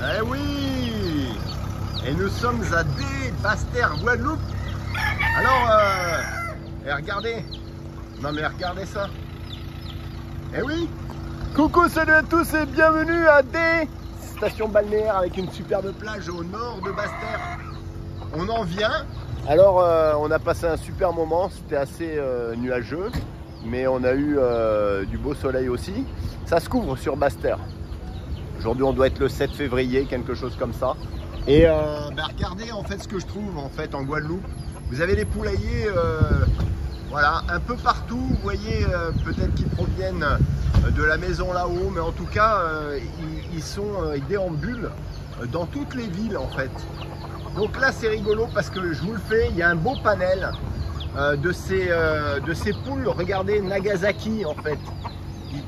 Eh oui! Et nous sommes à des Basse-Terre, Guadeloupe. Alors, regardez. Non mais regardez ça. Eh oui! Coucou, salut à tous et bienvenue à des stations balnéaires avec une superbe plage au nord de Basse-Terre. On en vient. Alors, on a passé un super moment. C'était assez nuageux, mais on a eu du beau soleil aussi. Ça se couvre sur Basse-Terre. Aujourd'hui, on doit être le 7 février, quelque chose comme ça. Et regardez en fait ce que je trouve en fait en Guadeloupe. Vous avez les poulaillers, voilà, un peu partout. Vous voyez, peut-être qu'ils proviennent de la maison là-haut, mais en tout cas, ils déambulent dans toutes les villes en fait. Donc là, c'est rigolo parce que je vous le fais. Il y a un beau panel de ces poules. Regardez, Nagasaki en fait,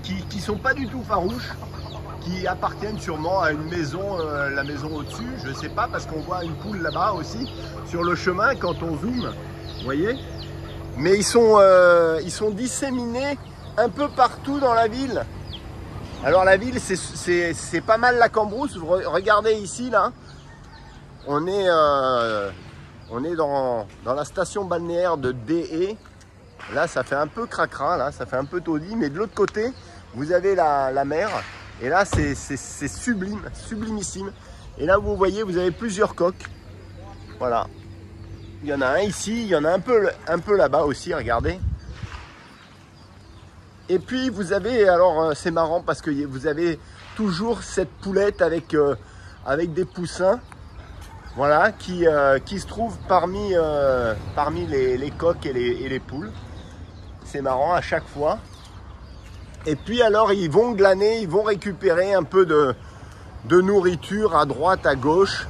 qui sont pas du tout farouches, qui appartiennent sûrement à une maison, la maison au-dessus, je sais pas, parce qu'on voit une poule là-bas aussi sur le chemin quand on zoome, vous voyez. Mais ils sont disséminés un peu partout dans la ville. Alors la ville, c'est pas mal la Cambrousse. Regardez ici là, on est dans la station balnéaire de Déé. Là, ça fait un peu cracra, là, ça fait un peu taudis, mais de l'autre côté, vous avez la mer. Et là, c'est sublime, sublimissime. Et là, vous voyez, vous avez plusieurs coqs. Voilà. Il y en a un ici, il y en a un peu là-bas aussi, regardez. Et puis, vous avez, alors c'est marrant parce que vous avez toujours cette poulette avec des poussins. Voilà, qui se trouvent parmi les coqs et les poules. C'est marrant à chaque fois. Et puis alors ils vont glaner, ils vont récupérer un peu de nourriture à droite, à gauche.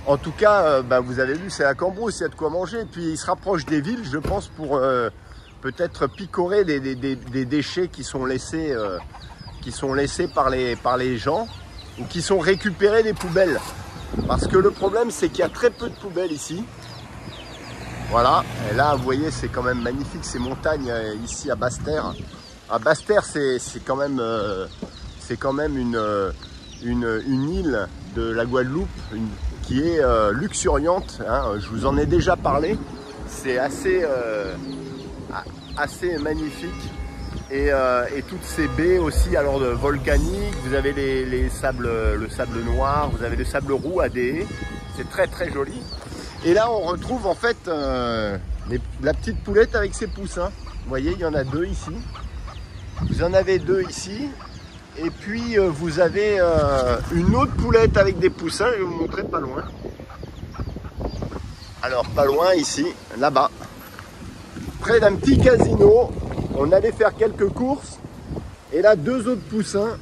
En tout cas, vous avez vu, c'est la Cambrousse, il y a de quoi manger. Et puis ils se rapprochent des villes, je pense, pour peut-être picorer des déchets qui sont laissés par les gens ou qui sont récupérés des poubelles. Parce que le problème, c'est qu'il y a très peu de poubelles ici. Voilà, et là, vous voyez, c'est quand même magnifique, ces montagnes ici à Basse-Terre. À Basse-Terre, c'est quand même une île de la Guadeloupe qui est luxuriante. Hein. Je vous en ai déjà parlé. C'est assez magnifique. Et toutes ces baies aussi, alors volcaniques. Vous avez le sable noir, vous avez le sable roux à Déé. C'est très très joli. Et là, on retrouve en fait la petite poulette avec ses poussins. Vous voyez, il y en a deux ici. Vous en avez deux ici, et puis vous avez une autre poulette avec des poussins, je vais vous montrer pas loin. Alors pas loin ici, là-bas, près d'un petit casino, on allait faire quelques courses, et là deux autres poussins,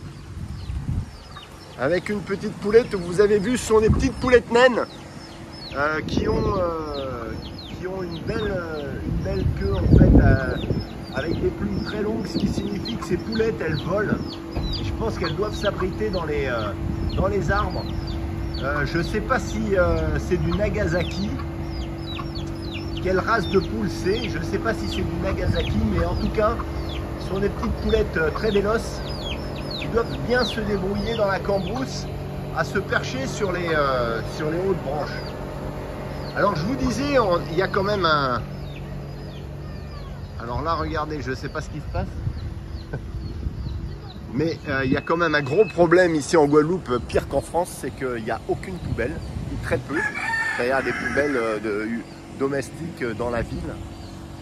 avec une petite poulette, vous avez vu, ce sont des petites poulettes naines, qui ont une belle queue en fait, avec des plumes très longues, ce qui signifie que ces poulettes, elles volent. Et je pense qu'elles doivent s'abriter dans les arbres. Je ne sais pas si c'est du Nagasaki. Quelle race de poule c'est? Je ne sais pas si c'est du Nagasaki, mais en tout cas, ce sont des petites poulettes très véloces qui doivent bien se débrouiller dans la Cambrousse à se percher sur les hautes branches. Alors je vous disais, il y a quand même un... Alors là, regardez, je ne sais pas ce qui se passe. Mais il y a quand même un gros problème ici en Guadeloupe, pire qu'en France, c'est qu'il n'y a aucune poubelle, ou très peu. C'est-à-dire des poubelles domestiques dans la ville.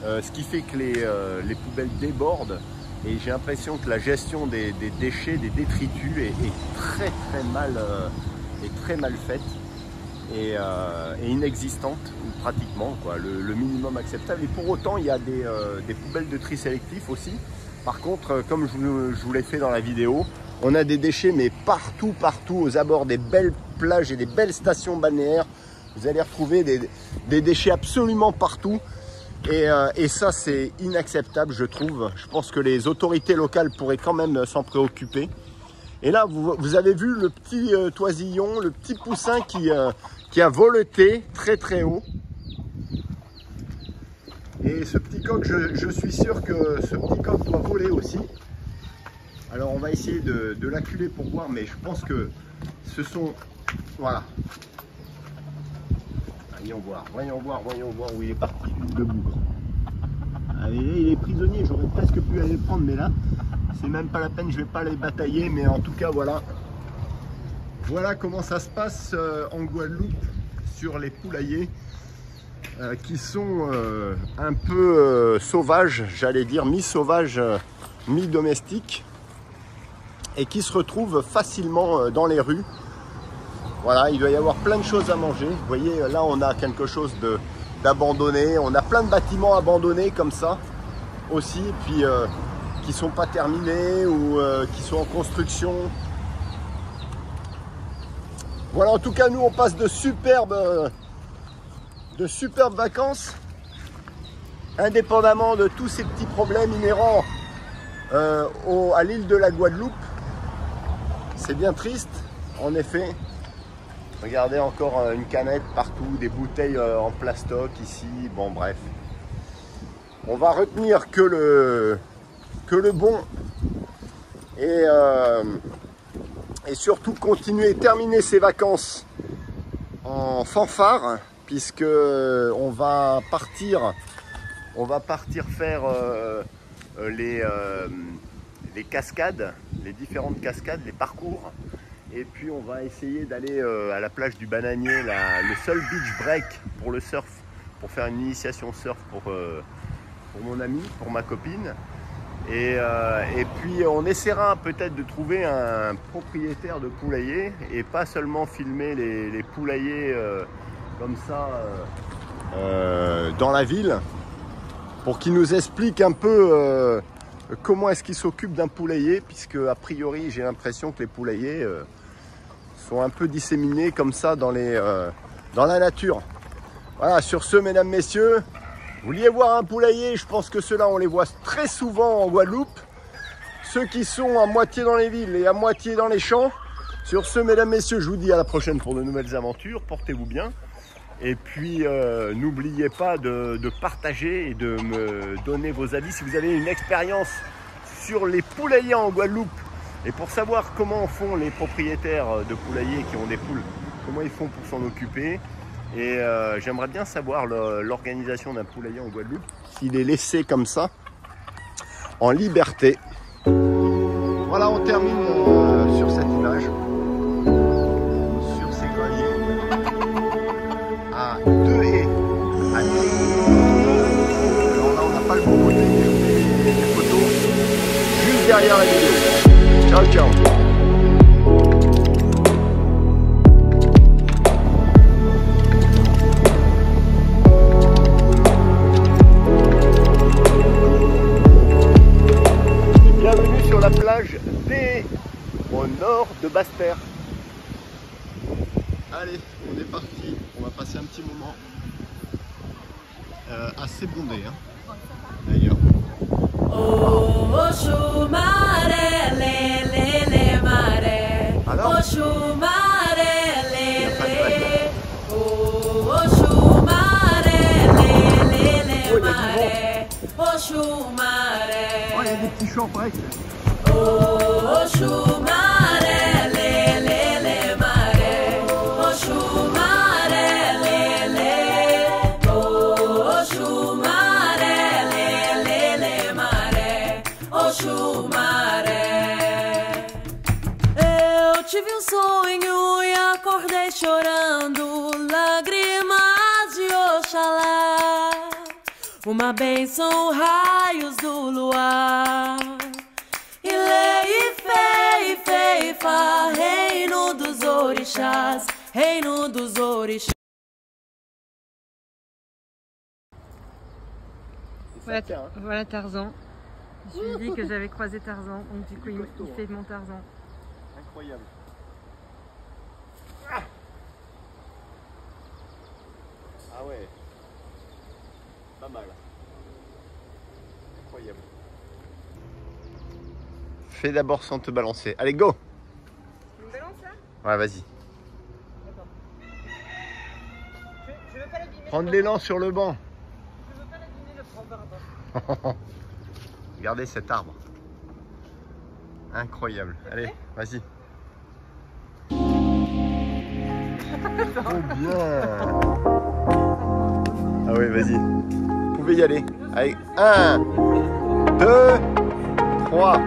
Ce qui fait que les poubelles débordent. Et j'ai l'impression que la gestion des déchets, des détritus est très mal faite. Et inexistante pratiquement, quoi, le minimum acceptable. Et pour autant, il y a des poubelles de tri sélectif aussi. Par contre, comme je vous l'ai fait dans la vidéo, on a des déchets mais partout aux abords des belles plages et des belles stations balnéaires. Vous allez retrouver des déchets absolument partout. Et ça, c'est inacceptable, je trouve. Je pense que les autorités locales pourraient quand même s'en préoccuper. Et là, vous avez vu le petit toisillon, le petit poussin qui a voleté très haut. Et ce petit coq, je suis sûr que ce petit coq doit voler aussi. Alors on va essayer de l'acculer pour voir, mais je pense que ce sont... Voilà. Voyons voir où il est parti, debout. Allez, il est prisonnier, j'aurais presque pu aller le prendre, mais là, c'est même pas la peine, je vais pas les batailler, mais en tout cas, voilà. Voilà comment ça se passe en Guadeloupe sur les poulaillers qui sont un peu sauvages, j'allais dire mi-sauvages, mi-domestiques, et qui se retrouvent facilement dans les rues. Voilà, il doit y avoir plein de choses à manger. Vous voyez, là, on a quelque chose d'abandonné. On a plein de bâtiments abandonnés comme ça aussi, puis qui sont pas terminés ou qui sont en construction. Voilà, en tout cas, nous, on passe de superbes vacances, indépendamment de tous ces petits problèmes inhérents à l'île de la Guadeloupe. C'est bien triste, en effet. Regardez, encore une canette partout, des bouteilles en plastoc ici, bon bref. On va retenir que le bon et surtout continuer, terminer ces vacances en fanfare, puisque on va partir faire les cascades, les différentes cascades, les parcours. Et puis on va essayer d'aller à la plage du Bananier, le seul beach break pour le surf, pour faire une initiation surf pour mon ami, pour ma copine. Et puis on essaiera peut-être de trouver un propriétaire de poulailler et pas seulement filmer les poulaillers comme ça dans la ville, pour qu'il nous explique un peu comment est-ce qu'il s'occupe d'un poulailler, puisque a priori j'ai l'impression que les poulaillers sont un peu disséminés comme ça dans la nature. Voilà, sur ce, mesdames, messieurs, vous vouliez voir un poulailler, je pense que ceux-là, on les voit très souvent en Guadeloupe. Ceux qui sont à moitié dans les villes et à moitié dans les champs. Sur ce, mesdames, messieurs, je vous dis à la prochaine pour de nouvelles aventures. Portez-vous bien. Et puis, n'oubliez pas de partager et de me donner vos avis. Si vous avez une expérience sur les poulaillers en Guadeloupe, et pour savoir comment font les propriétaires de poulaillers qui ont des poules, comment ils font pour s'en occuper. Et j'aimerais bien savoir l'organisation d'un poulailler en Guadeloupe, s'il est laissé comme ça, en liberté. Voilà, on termine sur cette image, sur ces graviers, à 2 haies, à 10. Alors là, on n'a pas le bon côté, les photos, juste derrière la vidéo. Ciao, ciao. Bienvenue sur la plage D, au nord de Basse-Terre. Allez, on est parti. On va passer un petit moment assez bondé, hein, d'ailleurs. Oh, Oxu maré, lé, lé, lé, maré. Oxu maré, lé, lé. Oh, Oxu maré, lé, lé, lé, maré. Oxu maré. Oh, il y a des petits champs break. Oh, Oxu maré, lé, lé, lé, maré. Oxu maré, lé, lé. Oh, Oxu maré, lé, lé, lé, maré. Oxu maré. Eu tive um sonho e acordei chorando, lágrimas de Oxalá, uma bênção, raios do luar. Ilê, Ifé, Ifé, Ifá, reino dos orixás, reino dos orixás. Voilà Tarzan. Je lui ai dit que j'avais croisé Tarzan, donc du coup il fait mon Tarzan. Incroyable. Ah ouais, pas mal. Incroyable. Fais d'abord sans te balancer. Allez, go! Tu me balances là? Ouais, vas-y. D'accord. Je veux pas l'abîmer. Prendre l'élan sur le banc. Je veux pas l'abîmer le prendre, pardon. Regardez cet arbre. Incroyable. Allez, vas-y. Trop bien. Ah oui, vas-y. Vous pouvez y aller. Allez, 1, 2, 3.